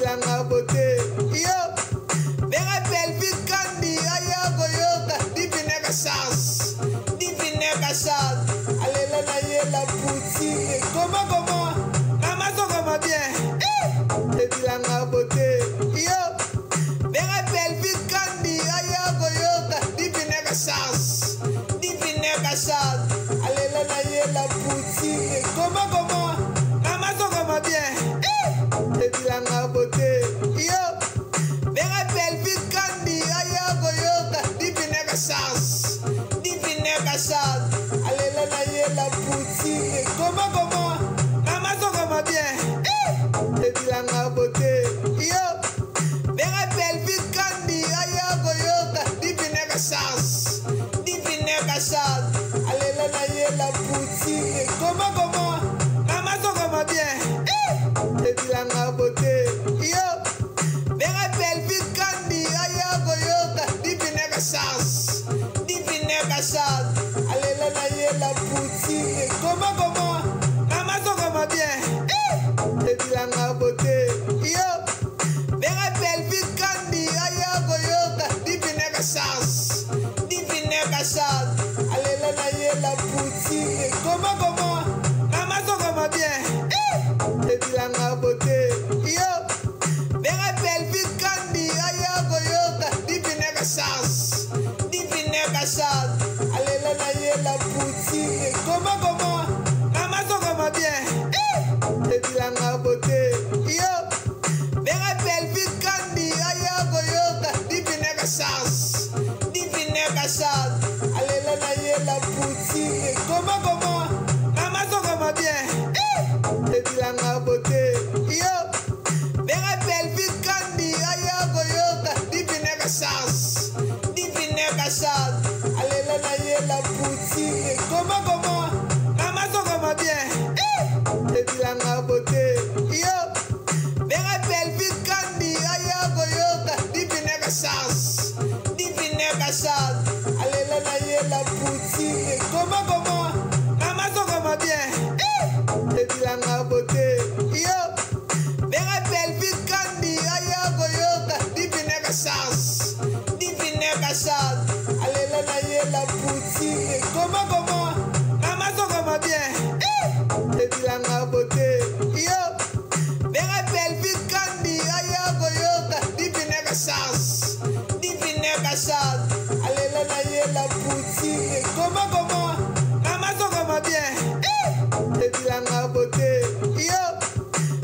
la beauté. Yo, vera belle vie kandi aya goyota. Divine chance, divine chance. Allez là na la poutine. Comment? Maman so comment bien. La beauté. Yo, vera belle vie kandi aya goyota. Divine chance, divine chance. Allez là na la poutine. Comment? Maman so comment bien. La beauté. Yo, vera belle vie kandi aya goyota. Divine chance, divine chance. Allez là na la poutine. Comment? Maman so comment bien. La beauté. Yo, vera belle vie kandi aya goyota. Divine chance, divine chance. Allez là na la poutine. Comment? Maman so comment bien. La beauté. Yo, vera belle vie kandi aya goyota. Divine chance, divine chance. Allez là na la poutine. Comment? Maman so comment bien. La beauté. Yo, vera belle vie kandi aya goyota. Divine chance, divine chance. Allez là na la poutine. Comment? Maman so comment bien. La beauté. Yo, vera belle vie kandi aya goyota. Divine chance, divine chance. Allez là na la poutine. Comment? Maman so comment bien. La beauté. Yo, vera belle vie kandi aya goyota. Divine chance, divine chance. Allez là na la poutine. Comment? Maman so comment bien. La beauté. Yo, vera belle vie kandi aya goyota. Divine chance, divine chance. Allez là na la poutine. Comment? Maman so comment bien. La beauté. Yo, vera belle vie kandi aya goyota. Divine chance, divine chance. Allez là na la poutine. Comment? Maman so comment bien. La beauté. Yo, vera belle vie kandi aya goyota. Divine chance, divine chance. Allez là na la poutine. Comment? Maman so comment bien. La beauté. Yo, vera belle vie kandi aya goyota. Divine chance, divine chance. Allez là na la poutine. Comment? Maman so comment bien. La beauté. Yo, vera belle vie kandi aya goyota. Divine chance, divine chance. Allez là na la poutine. Comment? Maman so comment bien. La beauté. Yo,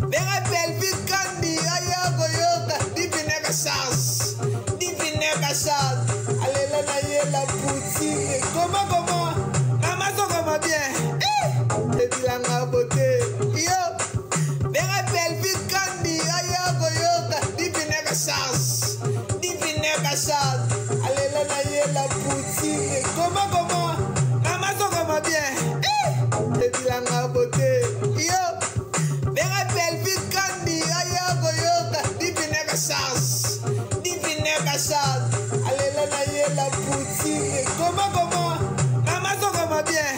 vera belle vie kandi aya goyota. Divine chance, divine chance. Allez là na la poutine. Comment? Maman so comment bien. La beauté. Yo, vera belle vie kandi aya goyota. Divine chance, divine chance. Allez là na la poutine. Comment? Maman so comment bien. La beauté. Yo, vera belle vie kandi aya goyota. Divine chance, divine chance. Allez là na la poutine. Comment? Maman so comment bien.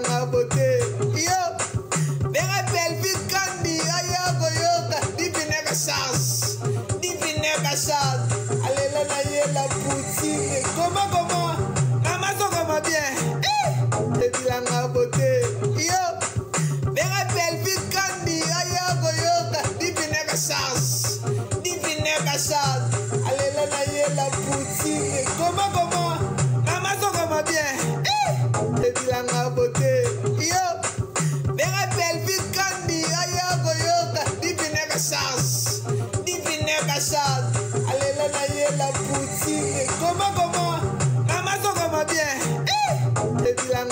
La beauté. Yo, vera belle vie kandi aya goyota. Divine chance, divine chance. Allez là na la poutine. Comment? Maman so comment bien. La beauté. Yo, vera belle vie kandi aya goyota. Divine chance, divine chance. Allez là na la poutine. Comment? Maman so comment bien.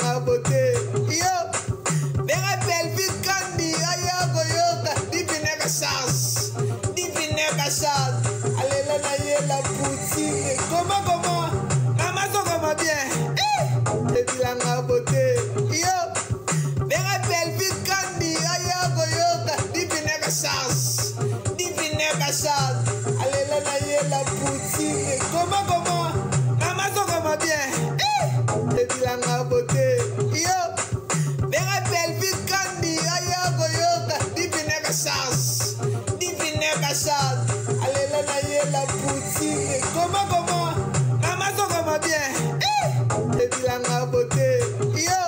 La beauté. Yo, vera belle vie kandi aya goyota. Divine chance, divine chance. Allez là na la poutine. Comment? Maman so comment bien. La beauté. Yo, vera belle vie kandi aya goyota. Divine chance, divine chance. Allez là na la poutine. Comment? Maman so comment bien. La beauté. Yo, vera belle vie kandi aya goyota. Divine chance, divine Bachar, allez là, la poutine. Comment? Maman, ça comment bien? Et puis la beauté. Yo,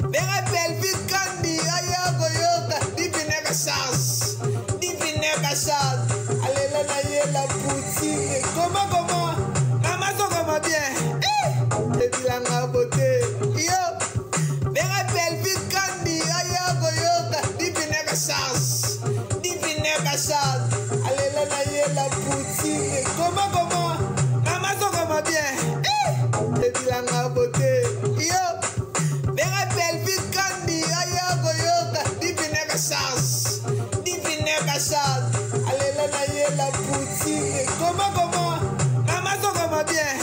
mais rappelle vite Candy, aïe, goyoka, divine Bachar, allez là, la poutine. Comment? Maman, ça comment bien? Et puis la beauté. Yo, mais rappelle vite Candy, aïe, goyoka, divine Bachar, allez là, la poutine. Comment? Maman, ça comment bien? Et puis la beauté. Yo, mais rappelle vite Candy, aïe, goyoka, divine Bachar, allez là, la poutine. Comment? Maman, ça comment bien?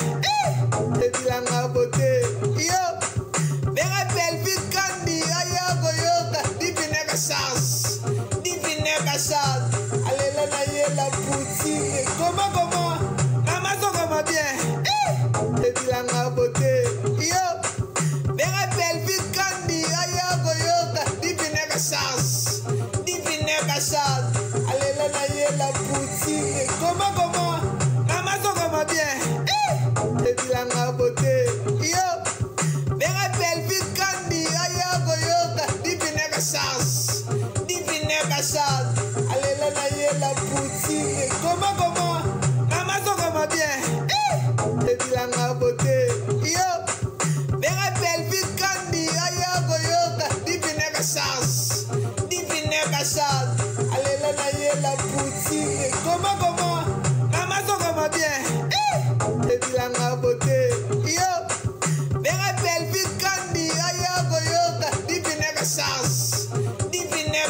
Et puis la beauté. Yo, mais rappelle vite Candy, aïe, goyoka, divine Bachar, allez là, la poutine. Comment? Maman, ça comment bien? Et puis la beauté. Yo, mais rappelle vite Candy, aïe, goyoka, divine Bachar, allez là, la poutine. Comment? Maman, ça comment bien? Et puis la beauté. Yo, mais rappelle vite Candy, aïe, goyoka, divine Bachar, allez là, la poutine. Comment? Maman, ça comment bien? Et puis la beauté. Yo, mais rappelle vite Candy, aïe, goyoka, divine Bachar, allez là, la poutine. Comment? Maman, ça comment bien? Et puis la beauté. Yo, mais rappelle vite Candy, aïe, goyoka, divine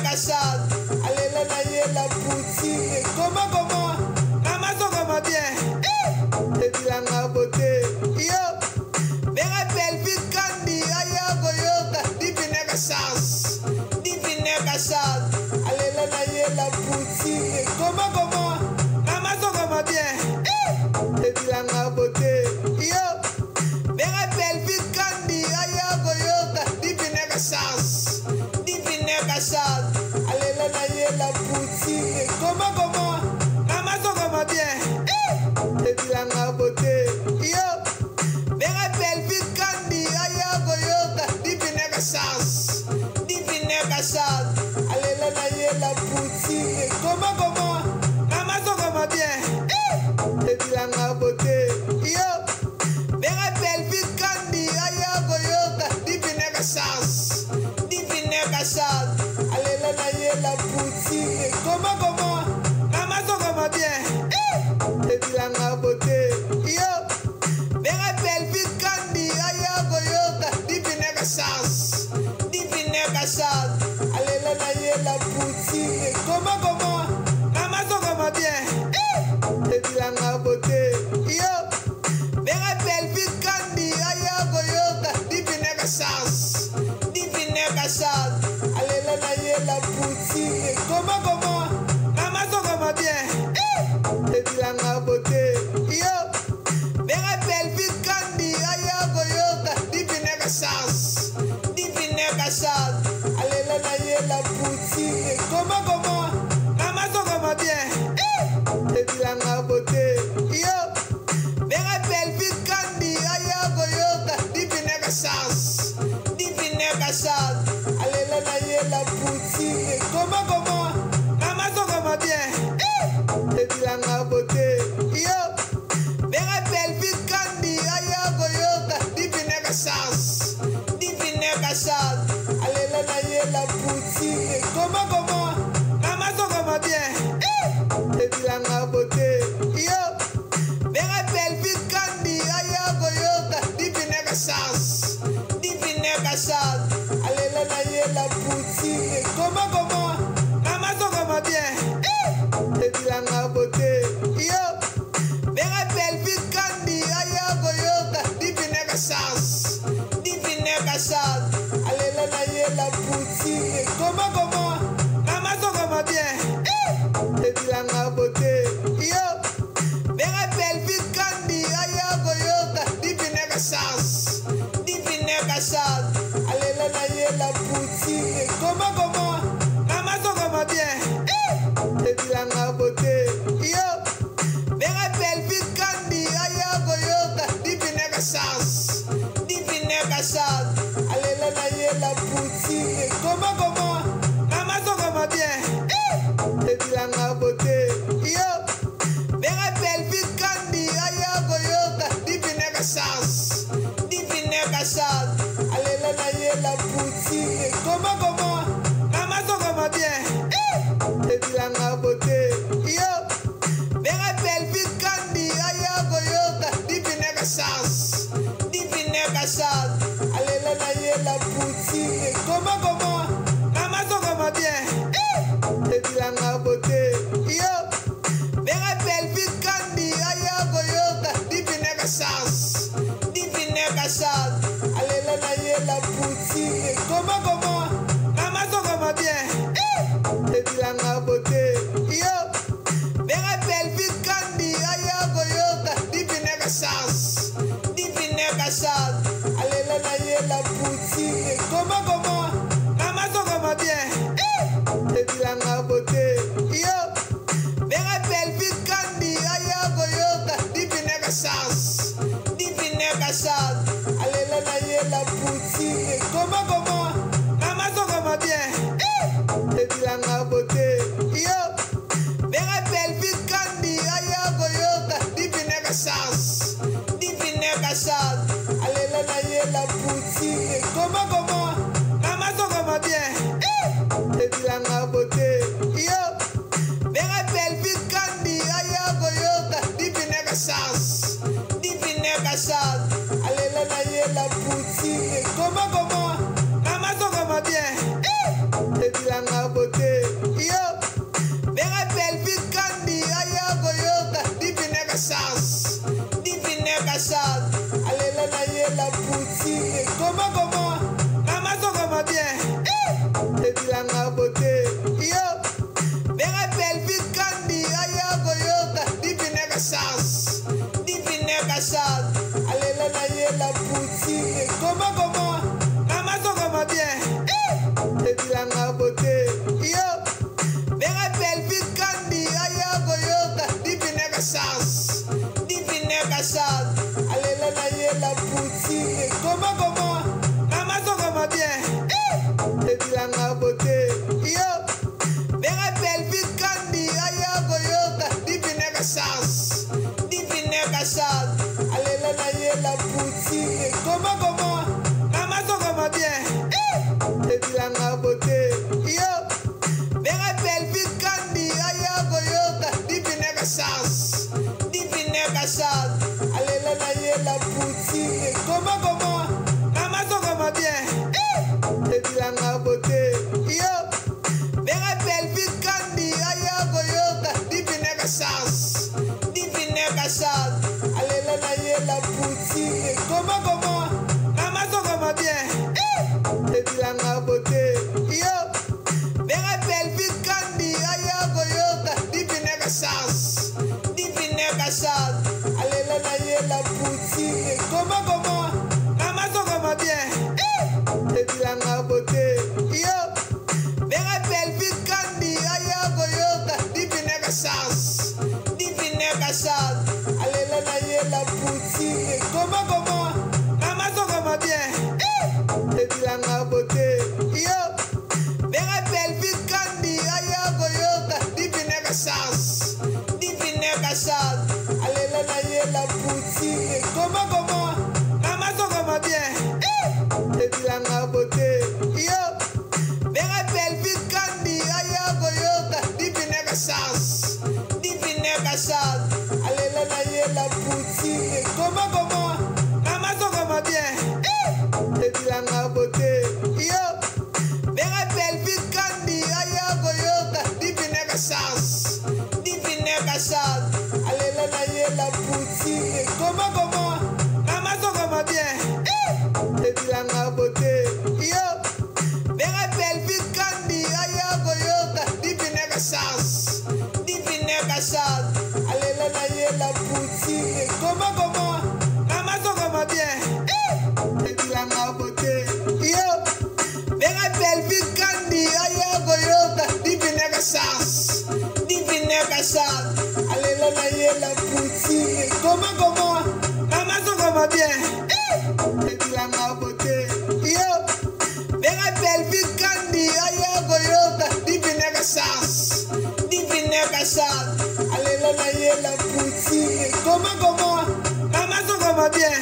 Bachar, allez là, la poutine. Comment? Maman, ça comment bien? Et puis la beauté. Yo, mais rappelle vite Candy, aïe, goyoka, divine Bachar, allez là, la poutine. Comment? Maman, ça comment bien? Et puis la beauté. Yo, mais rappelle vite Candy, aïe, goyoka, divine Bachar, allez là, la poutine. Comment? Maman, ça comment bien? Et puis la beauté. Yo, mais rappelle vite Candy, aïe, goyoka, divine Bachar, allez là, la poutine. Comment? Maman, ça comment bien? Et puis la beauté. Yo, mais rappelle vite Candy, aïe, goyoka, divine Bachar, allez là, la poutine. Comment? Maman, ça comment bien? Et puis la beauté. Yo, mais rappelle vite Candy, aïe, goyoka, divine Bachar, allez là, la poutine. Comment? Maman, ça comment bien? Et puis la beauté. Yo, mais rappelle vite Candy, aïe, goyoka, divine Bachar, allez là, la poutine. Comment? Maman, ça comment bien? Et puis la beauté. Yo, mais rappelle vite Candy, aïe, goyoka, divine Bachar, allez là, la poutine. Comment? Maman, ça comment bien? Et puis la beauté. Yo, mais rappelle vite Candy, aïe, goyoka, divine Bachar, allez là, la poutine. Comment? Maman, ça comment bien? Et puis la beauté. Yo, mais rappelle vite Candy, aïe, goyoka, divine Bachar, allez là, la poutine. Comment? Maman, ça comment bien? Et puis la beauté. Yo, mais rappelle vite Candy, aïe, goyoka, divine Bachar, allez là, la poutine. Comment? Maman, ça comment bien? Et puis la beauté. Yo, mais rappelle vite Candy, aïe, goyoka, divine Bachar, allez là, la poutine. Comment? Maman, ça comment bien? Et puis la beauté. Yo, mais rappelle vite Candy, aïe, goyoka, divine Bachar, allez là, la poutine. Comment? Maman, ça comment bien? Et puis la bilanga beauté. Yo, venga pelvic candy, aya goyoka, divine chance, allez là na la poutine, comment, maman so comment bien, et bilanga beauté. Yo, venga pelvic candy, aya goyoka, divine chance, allez là na la poutine, comment, maman so comment bien, et bilanga beauté. Yo, venga pelvic candy, aya goyoka, divine chance, allez là na la poutine, comment, maman so comment bien, et bilanga beauté. Yo, venga pelvic candy, aya goyoka, divine chance, allez là na la poutine, comment, maman so comment bien, et bilanga beauté. Yo, venga pelvic candy, aya goyoka, divine chance, allez là na la poutine, comment, maman so comment bien, et bilanga beauté. Yo, venga pelvic candy, aya goyoka, divine chance, allez là na la poutine, comment, maman so comment bien, et bilanga beauté. Yo, venga pelvic candy, aya goyoka, divine chance, allez là na la poutine, comment, maman so comment bien, et bilanga beauté. Yo, venga pelvic candy, aya goyoka, divine chance, allez là na la poutine, comment, maman so comment bien, et bilanga beauté. Yo, venga pelvic candy, aya goyoka, divine chance, allez là na la poutine, comment, maman so comment bien, et bilanga beauté. Yo, venga pelvic candy, aya goyoka, divine chance, allez là na la poutine, comment, maman so comment bien, et bilanga beauté. Yo, venga pelvic candy, aya goyoka, divine chance, allez là na la poutine, comment, maman so comment bien, et bilanga beauté. Yo, venga pelvic candy, aya goyoka, divine chance, allez là na la poutine, comment, maman so comment bien, et bilanga beauté. Yo, venga pelvic candy, aya goyoka, divine chance, allez là na la poutine, comment, maman so comment bien, et bilanga beauté. Yo, venga pelvic candy, aya goyoka, divine chance, allez là na la poutine, comment, maman so comment bien, et bilanga beauté. Yo, venga pelvic candy, aya goyoka, divine chance, allez là na la poutine, comment, maman so comment bien, et bilanga beauté. Yo, venga pelvic candy, aya goyoka, divine chance, allez là na la poutine, comment, maman so comment bien, et bilanga beauté. Yo, venga pelvic candy, aya goyoka, divine chance, allez là na la poutine, comment, maman so comment bien, et bilanga beauté. Yo, venga pelvic candy, aya goyoka, divine chance, allez là na la poutine, comment, maman so comment bien, et bilanga beauté. Yo, venga pelvic candy, aya goyoka, divine chance, allez là na la poutine, comment, maman so comment bien, et bilanga beauté. Yo, venga pelvic candy, aya goyoka, divine chance, allez là na la poutine, comment, maman so comment bien, et bilanga beauté. Yo, venga pelvic candy, aya goyoka, divine chance, Bachar. Allez là, la poutine. Comment? Maman, ça comment bien? Et puis la ma beauté. Yo, les rappels vite Candy. Ayo, Goyota. Divine Bachar. Allez là, la poutine. Comment? Maman, ça comment bien?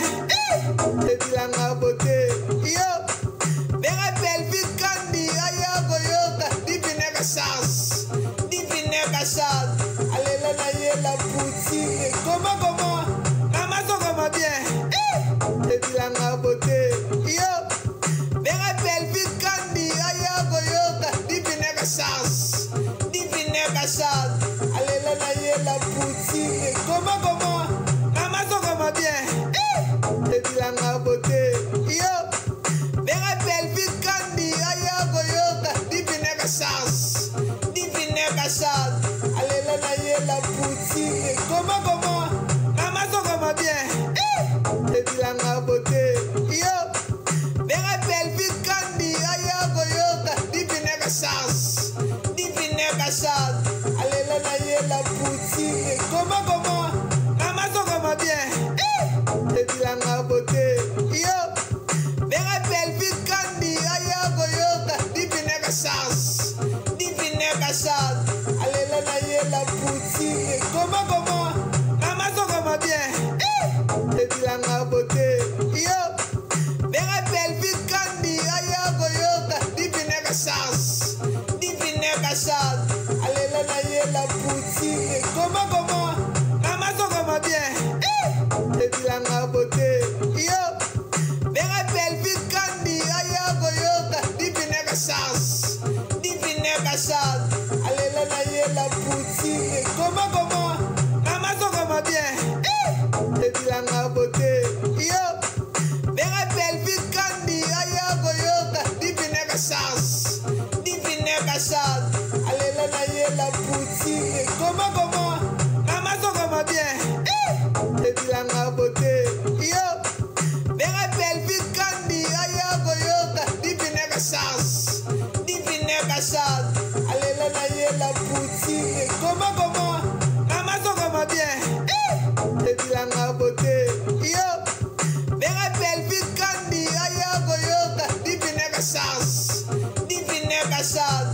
Et puis la ma beauté. Yo, les rappels vite Candy. Ayo, Goyota. Divine Bachar. Allez là, la poutine. Comment? Maman, ça comment bien? Et puis la ma beauté. Yo, les rappels vite Candy. Ayo, Goyota. Divine Bachar. Allez là, la poutine. Comment? Maman, ça comment bien? Et puis la ma beauté. Yo, les rappels vite Candy. Ayo, Goyota. Divine Bachar. Allez là, la poutine. Comment? Maman, ça comment bien? Et puis la ma beauté. Yo, les rappels vite Candy. Ayo, Goyota. Divine Bachar. Allez là, la poutine. Comment? Maman, ça comment bien? Et puis la ma beauté. Yo, les rappels vite Candy. Ayo, Goyota. Divine Bachar. Allez là, la poutine. Comment? Maman, ça comment bien? Et puis la ma beauté. Yo, les rappels vite Candy. Ayo, Goyota. Divine Bachar. Allez là, la poutine. Comment? Maman, ça comment bien? Et puis la ma beauté. Yo, les rappels vite Candy. Ayo, Goyota. Divine Bachar. Allez là, la poutine. Comment? Maman, ça comment bien? Et puis la ma beauté. Yo, les rappels vite Candy. Ayo, Goyota. Divine Bachar. Allez là, la poutine. Comment? Maman, ça comment bien? Et puis la ma beauté. Yo, les rappels vite Candy. Ayo, Goyota. Divine Bachar. Allez là, la poutine. Comment? Maman, ça comment bien? Et puis la ma beauté. Yo, les rappels vite Candy. Ayo, Goyota. Divine Bachar. Allez là, la poutine. Comment? Maman, ça comment bien? Et puis la ma beauté. Yo, les rappels vite Candy. Ayo, Goyota. Divine Bachar.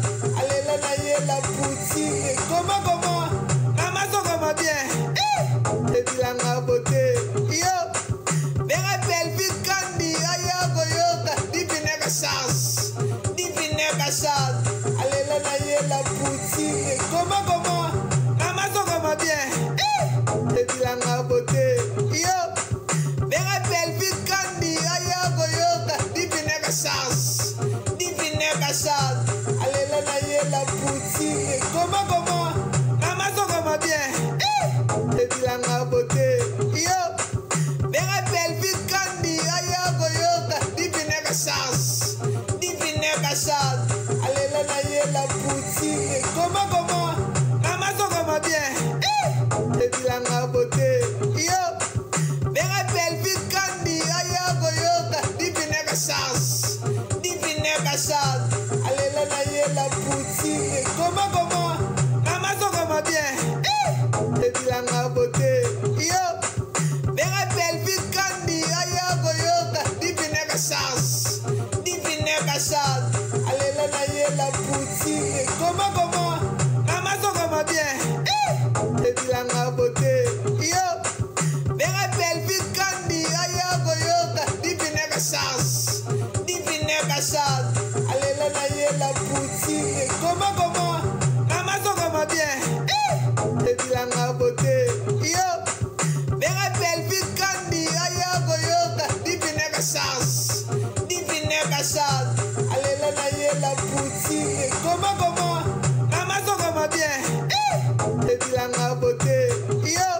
Allez là, la poutine. Comment? Maman, ça comment bien? Et puis la ma beauté. Yo, les rappels vite Candy. Ayo, Goyota. Divine Bachar. Allez là, la poutine. Comment? Maman, ça comment bien? Et puis la ma beauté. Yo, les rappels vite Candy. Ayo, Goyota. Divine Bachar. Allez là, la poutine. Comment? Maman, ça comment bien? Et puis la ma beauté. Yo, les rappels vite Candy. Ayo, Goyota. Divine Bachar. Allez là, la poutine. Comment? Maman, ça comment bien? Et puis la ma beauté. Yo, les rappels vite Candy. Ayo, Goyota. Divine Bachar. Allez là, la poutine. Comment? Maman, ça comment bien? Et puis la ma beauté. Yo, les rappels vite Candy. Ayo, Goyota. Divine Bachar. Allez là, la poutine. Comment? Maman, ça comment bien? Et puis la ma beauté. Yo, les rappels vite Candy. Ayo, Goyota. Divine Bachar. Allez là, la poutine. Comment? Maman, ça comment bien? Et puis la ma beauté. Yo,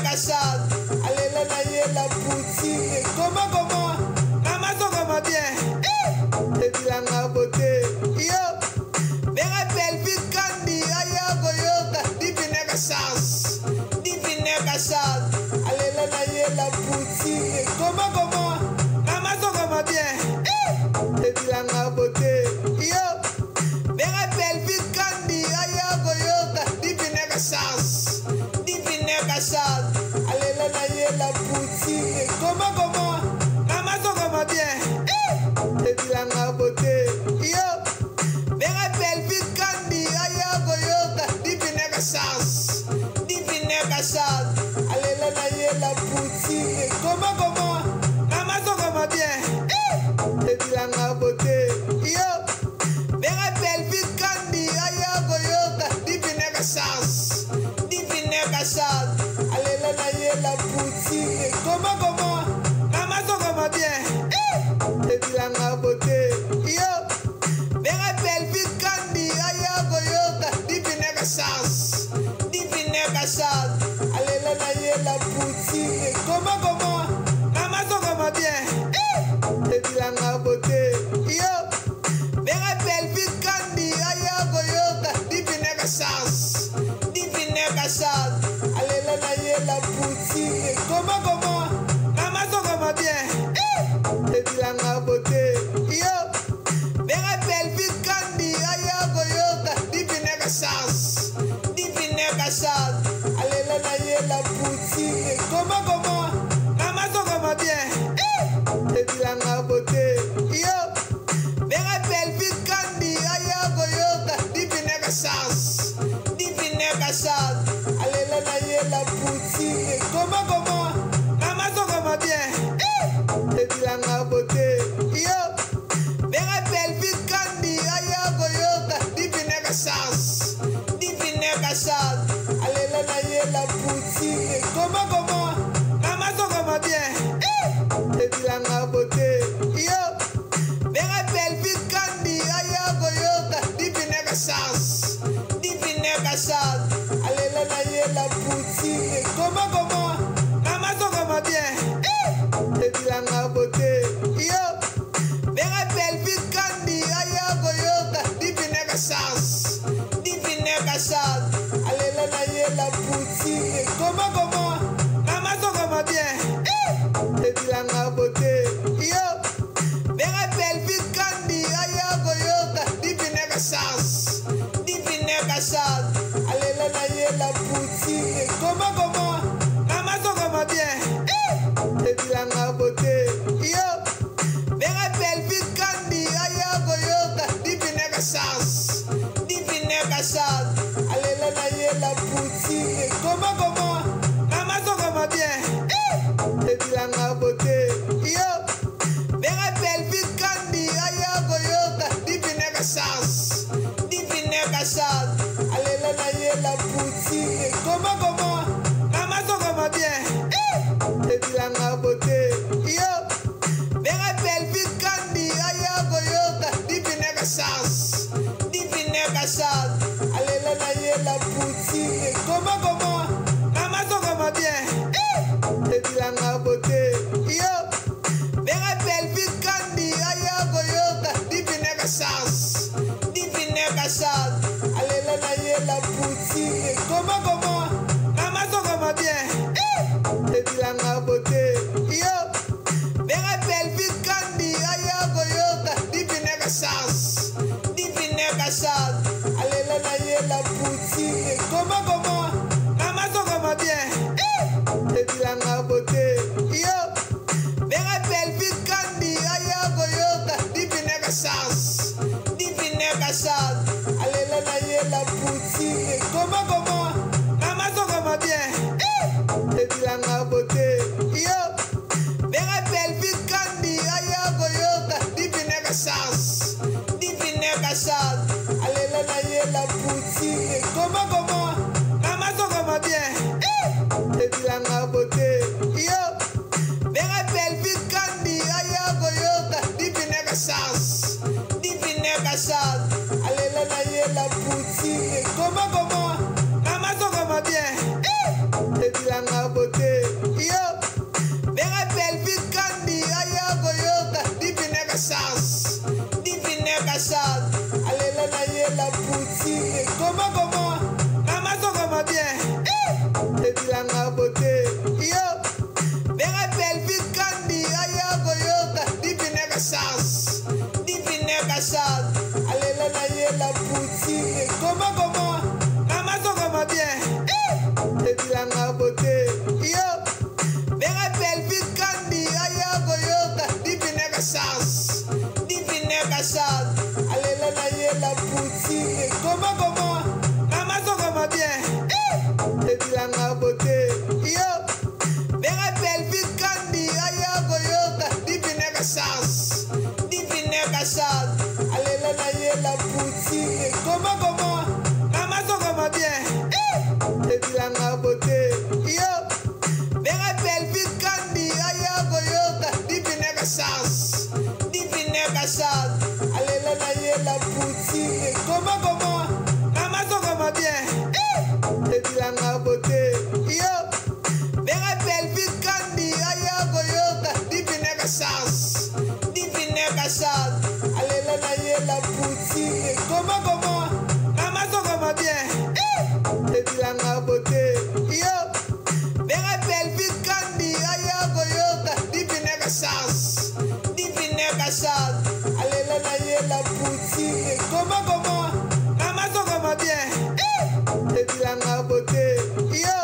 Bachar, allez là, la poutine. Comment? Maman, ça comment bien? Et puis la beauté. Yo, mais rappelle vite Candy, aïe, goyota, divine Bachar, allez là, la poutine. Comment? Maman, ça comment bien? Et puis la beauté. Yo, mais rappelle vite Candy, aïe, goyota, divine Bachar, allez là, la poutine. Comment? Maman, ça comment bien? Et puis la beauté. Yo, mais rappelle vite Candy, aïe, goyota, divine Bachar, allez là, la poutine. Comment? Maman, ça comment bien? Et puis la beauté. Yo, mais rappelle vite Candy, aïe, goyota, divine Bachar, allez là, la poutine. Comment? Maman, ça comment bien? Et puis la beauté. Yo, mais rappelle vite Candy, aïe, goyota, divine Bachar, allez là, la poutine. Comment? Maman, ça comment bien? Et puis la beauté. Yo, mais rappelle vite Candy, aïe, goyota, divine Bachar, allez là, la poutine. Comment? Maman, ça comment bien? Et puis la beauté. Yo, mais rappelle vite Candy, aïe, goyota, divine Bachar, allez là, la poutine. Comment? Maman, ça comment bien? Et puis la beauté. Yo, mais rappelle vite Candy, aïe, goyota, divine Bachar, allez là, la poutine. Comment? Maman, ça comment bien? Et puis la beauté. Yo, mais rappelle vite Candy, aïe, goyota, divine Bachar, allez là, la poutine. Comment? Maman, ça comment bien? Et puis la beauté. Yo, mais rappelle vite Candy, aïe, goyota, divine Bachar, allez là, la poutine. Comment? Maman, ça comment bien? Et puis la beauté. Yo, mais rappelle vite Candy, aïe, goyota, divine Bachar, allez là, la poutine. Comment? Maman, ça comment bien? Et puis la beauté. Yo, mais rappelle vite Candy, aïe, goyota, divine Bachar, allez là, la poutine. Comment? Maman, ça comment bien? Et puis la beauté. Yo, mais rappelle vite Candy, aïe, goyota, divine Bachar, allez là, la poutine. Comment? Maman, ça comment bien? Et puis la beauté. Yo, mais rappelle vite Candy, aïe, goyota, divine Bachar, allez là, la poutine. Comment? Maman, ça comment bien? Et puis la beauté. Yo, mais rappelle vite Candy, aïe, goyota, divine Bachar, allez là, la poutine. Comment? Maman, ça comment bien? Et puis la beauté. Yo, mais rappelle vite Candy, aïe, goyota, divine Bachar, allez là, la poutine. Comment? Maman, ça comment bien? Et puis la beauté. Yo, mais rappelle vite Candy, aïe, goyota, divine Bachar, allez là, la poutine. Comment? Maman, ça comment bien? Et puis la beauté. Yo, mais rappelle vite Candy, aïe, goyota, divine Bachar, allez là, la poutine. Comment? Maman, ça comment bien? Et puis la beauté. Yo, mais rappelle vite Candy, aïe, goyota, divine Bachar, allez là, la poutine. Comment? Maman, ça comment bien? Et puis la beauté. Yo, mais rappelle vite Candy, aïe, goyota, divine Bachar, allez là, la poutine. Comment? Maman, ça comment bien? Et puis la beauté. Comment maman so comment bien et puis la beauté yo venga belle vie kandi aya goyoka divine chance allez là la poutine comment maman so comment bien et puis la beauté yo venga belle vie kandi aya goyoka divine chance allez là la poutine comment maman so comment bien et puis la beauté yo venga belle vie kandi aya goyoka divine chance allez là la poutine comment maman so comment bien et puis la beauté yo venga belle vie kandi aya goyoka divine chance allez là la poutine comment maman so comment bien et puis la beauté yo venga belle vie kandi aya goyoka divine chance allez là la poutine comment maman so comment bien et puis la beauté yo venga belle vie kandi aya goyoka divine chance allez là la poutine comment maman so comment bien et puis la beauté yo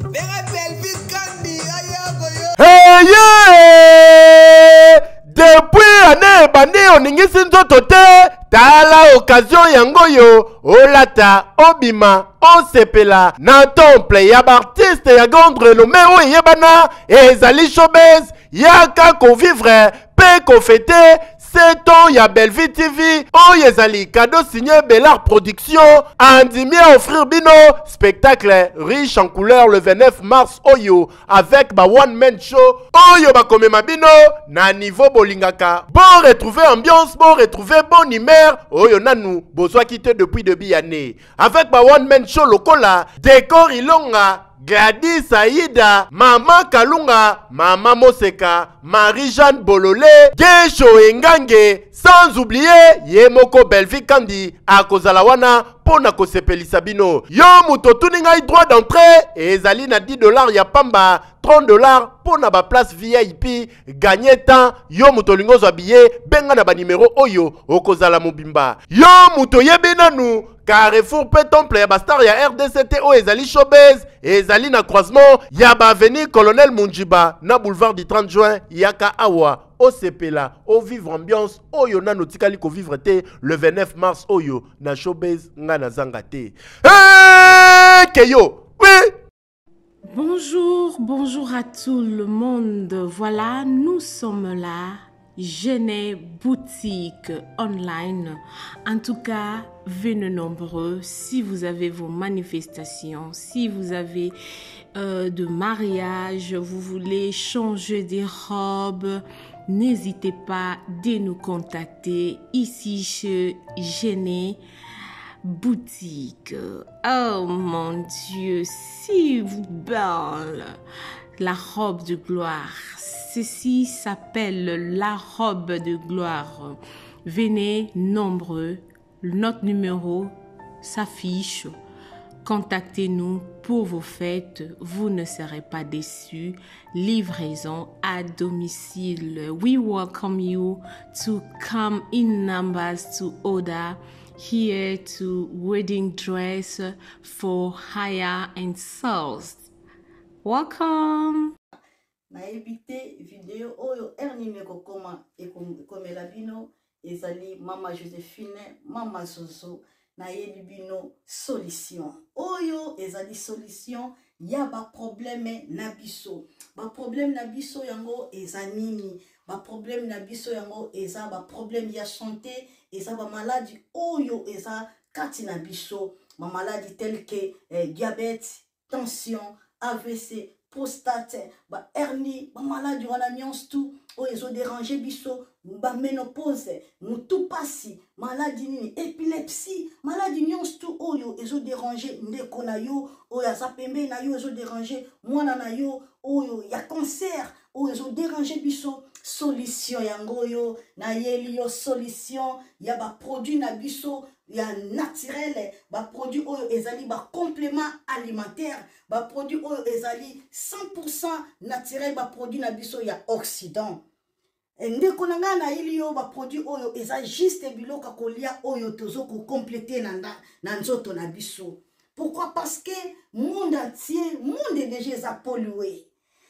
venga belle vie kandi aya goyoka hey yeah! Depuis année bandi oningisi nzoto te tala occasion yango yo olata obima osepela na temple ya artiste ya grande renommée oyo yebana ezali showbiz yaka convivre pe kofete 7 ans ya Belleville TV oyo ezali cadeau signé Bellard Production andimi à offrir bino spectacle riche en couleurs le 29 mars oyo avec ba one man show oyo bakomema bino na niveau bolingaka bon retrouver ambiance bon retrouver bonne humeur oyo nanu bozwa quitté depuis début année avec ba one man show lokola décor ilonga Gladys Aïda, Maman Kalunga, Maman Moseka, Marie-Jeanne Bololé, Gesho Engange, sans oublier Yemoko Belleville Kandi, Akozalawana, Pona Kosepelisa bino. Yo muto tuninga droit d'entrée, et ezali na $10 ya pamba, $30 pona ba place VIP, gagner temps, yo muto lingo habillé, benga na ba numéro oyo, okozala mobimba. Yo muto yebinanu, Carrefour pe temple ya bastar ya RDCT o ezali showbiz ezali na croisement ya ba avenue Colonel Munjiba na boulevard du 30 juin yaka awa o sepela o vivre ambiance oyo na notikali ko vivre te le 29 mars oyo na showbiz nga na zanga te keyo oui. Bonjour à tout le monde. Voilà, nous sommes là. Genève boutique online. En tout cas, venez nombreux. Si vous avez vos manifestations, si vous avez de mariage, vous voulez changer des robes, n'hésitez pas de nous contacter ici chez Genève boutique. Oh mon Dieu, si belle la robe de gloire. Ceci s'appelle la robe de gloire. Venez nombreux. Notre numéro s'affiche. Contactez-nous pour vos fêtes. Vous ne serez pas déçus. Livraison à domicile. We welcome you to come in numbers to order here to wedding dress for hire and sales. Welcome. Na évité vidéo oyo ernime kokoma ekomela bino ezali mama Joséphine mama Zozo na yebi bino solution oyo ezali solution ya ba problème na biso yango eza nini ba problème na biso yango eza ba problème ya santé eza ba maladie oyo eza kati na biso ba maladie telle que diabète tension AVC prostate, ba hernie, ba maladie wana nyonso tout oyo ezo déranger biso, ba ménopause, mutu pasi, maladie nini, épilepsie, maladie nyonso tout oyo ezo déranger ndeko na yo, oyo aza pembe na yo ezo déranger mwana na yo, oyo ya cancer, oyo ezo déranger biso, solution yango yo, na yeli yo solution, ya ba produit na biso, ya naturel, ba produit oyo ezali ba complément alimentaire, ba produit oyo ezali 100% naturel, ba produit na biso ya Occident. Ndeko na nga na ili yo ba produit oyo eza juste biloko kolia oyo tozo ko compléter na nzoto na biso. Pourquoi? Parce que monde entier, monde déjà eza pollué.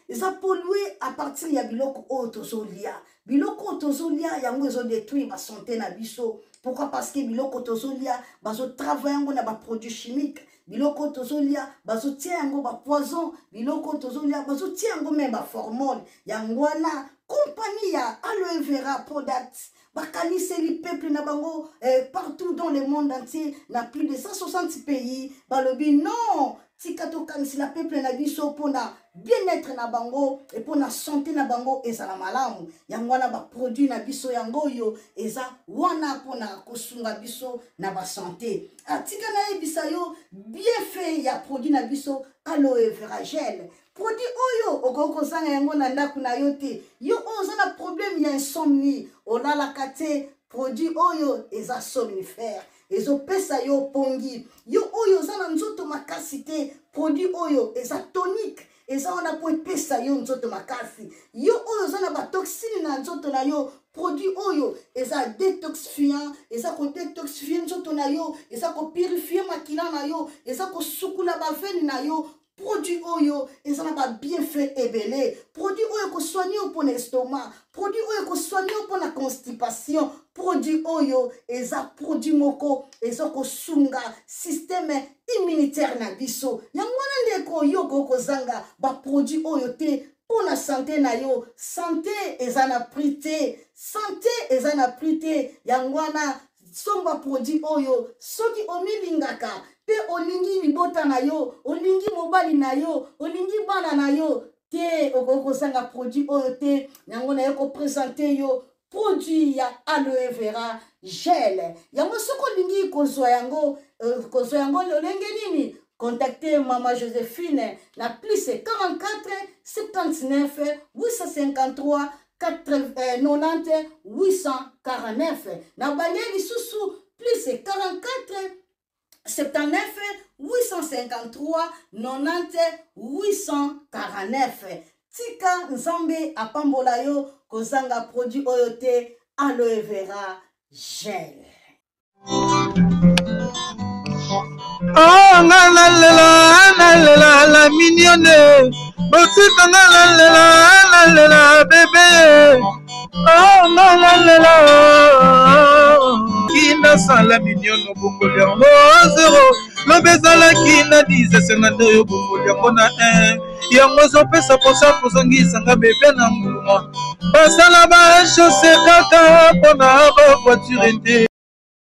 Eza pollué à partir ya biloko oyo tozo lia. Biloko tozo lia yango ezo détruire ba santé na biso. Pourquoi? Parce que biloko tozo lia bazo travailler yango na ba produits chimiques. Biloko tozo lia bazo tia yango ba poison. Biloko tozo lia bazo tia yango même ba hormone. Yango wana compagnie ya aloe vera products bakaniseli peuple na bango partout dans le monde entier, na plus de 160 pays. Balobi non, tikato kanisi la peuple na biso pona bien-être na bango et pona santé na bango ezala malamu. Yango wana ba produit na biso yango yo eza wana pona kosunga biso na ba santé. Atika na ebisa yo bien fait ya produit na biso aloe vera gel. Produit oyo okoko zanga yango na ndaku na yo te. Yo oza na problème ya insomnie, olala kate produit oyo eza somnifère. Ezo pesa yo pongi. Yo oyo oza na nzoto makasi te, produit oyo eza tonique. Eza wana po pesa yo nzoto makasi. Yo oyo oza na ba toxine na nzoto na yo, produit oyo eza détoxifiant, eza ko détoxifier nzoto na yo, eza ko purifier makila na yo, eza ko sukula ba veine na yo. Produit oyo ezana ba bienfait ebele. Produit oyo ko soigner pour l'estomac, produit oyo ko soigner pour la constipation, produit oyo eza produit moko eza ko sunga système immunitaire na biso. Yango wana ndeko yo ko zanga ba produit oyo te pour la santé na yo. Santé ezana prité, santé ezana prité. Yango wana somba produit oyo soki omilingaka pe olingi libota na yo, olingi mobali na yo, olingi bana na yo te okoko sanga produit oyo te. Yango na yo ko présenter yo produit ya aloe vera gel. Yango soko olingi kozwa yango lolenge nini? Contactez Maman Joséphine na plus 44 79 853 90 849. Na balieli susu plus 44 79 853 90 849. Tika nzambe apambola yo kozanga produit oyo te aloe vera gel. Oh la mignonne, botika la bébé. Oh la kina sala mignonne bokoli yango 0 lobezala kina 10 senganda yo bokoli yango na 1 yango zopesa posa kozongisanga bebe na mbuma basala ba chausse kaka pona ba voiture te